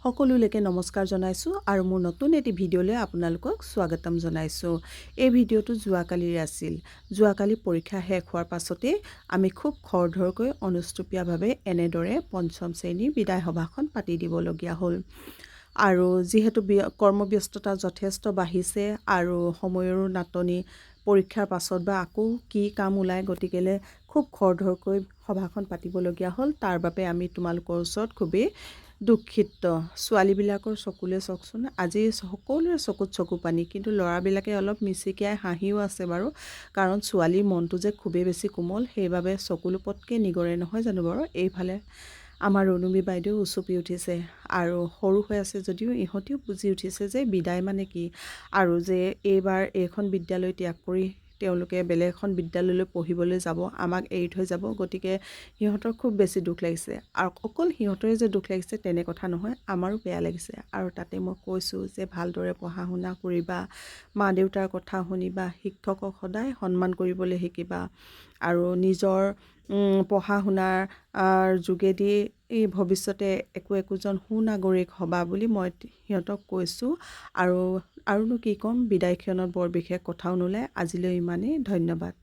সকলোলৈকে নমস্কাৰ জনাইছোঁ আৰু মোৰ নতুন এটি ভিডিঅ'লৈ আপোনালোকক স্বাগতম জনাইছোঁ। এই ভিডিঅ'টো যোৱাকালিৰ আছিল। যোৱাকালি পৰীক্ষা শেষ হোৱাৰ পাছতে আমি খুব খৰধৰকৈ অনুষ্টুপীয়াভাৱে এনেদৰে পঞ্চম শ্ৰেণীৰ বিদায় সভাখন পাতি দিবলগীয়া হ'ল। আৰু যিহেতু কৰ্মব্যস্ততা যথেষ্ট বাঢ়িছে আৰু সময়ৰো নাটনি, পৰীক্ষাৰ পাছত বা আকৌ কি কাম ওলায়, গতিকেলৈ খুব খৰধৰকৈ সভাখন পাতিবলগীয়া হ'ল। তাৰ বাবে আমি তোমালোকৰ ওচৰত খুবেই দুখিত। ছোৱালীবিলাকৰ চকুলে চাওকচোন, আজি সকলোৰে চকুত চকু পানী, কিন্তু ল'ৰাবিলাকে অলপ মিচিকিয়াই হাঁহিও আছে বাৰু, কাৰণ ছোৱালীৰ মনটো যে খুবেই বেছি কোমল, সেইবাবে চকুলো পটকৈ নিগৰে, নহয় জানো বাৰু। এইফালে আমাৰ ৰণুমী বাইদেউ উচুপি উঠিছে আৰু সৰু হৈ আছে যদিও ইহঁতিও বুজি উঠিছে যে বিদায় মানে কি, আৰু যে এইবাৰ এইখন বিদ্যালয় ত্যাগ কৰি তেওঁলোকে বেলেগ এখন বিদ্যালয়লৈ পঢ়িবলৈ যাব, আমাক এৰি থৈ যাব। গতিকে সিহঁতৰ খুব বেছি দুখ লাগিছে, আৰু অকল সিহঁতৰে যে দুখ লাগিছে তেনে কথা নহয়, আমাৰো বেয়া লাগিছে। আৰু তাতে মই কৈছোঁ যে ভালদৰে পঢ়া শুনা কৰিবা, মা দেউতাৰ কথা শুনিবা, শিক্ষকক সদায় সন্মান কৰিবলৈ শিকিবা, আৰু নিজৰ পঢ়া শুনাৰ যোগেদি এই ভৱিষ্যতে একোজন সুনাগৰিক হ'বা বুলি মই সিহঁতক কৈছোঁ। আৰুনো কি ক'ম, বিদায়ক্ষণত বৰ বিশেষ কথাও নোলায়। আজিলৈ ইমানেই, ধন্যবাদ।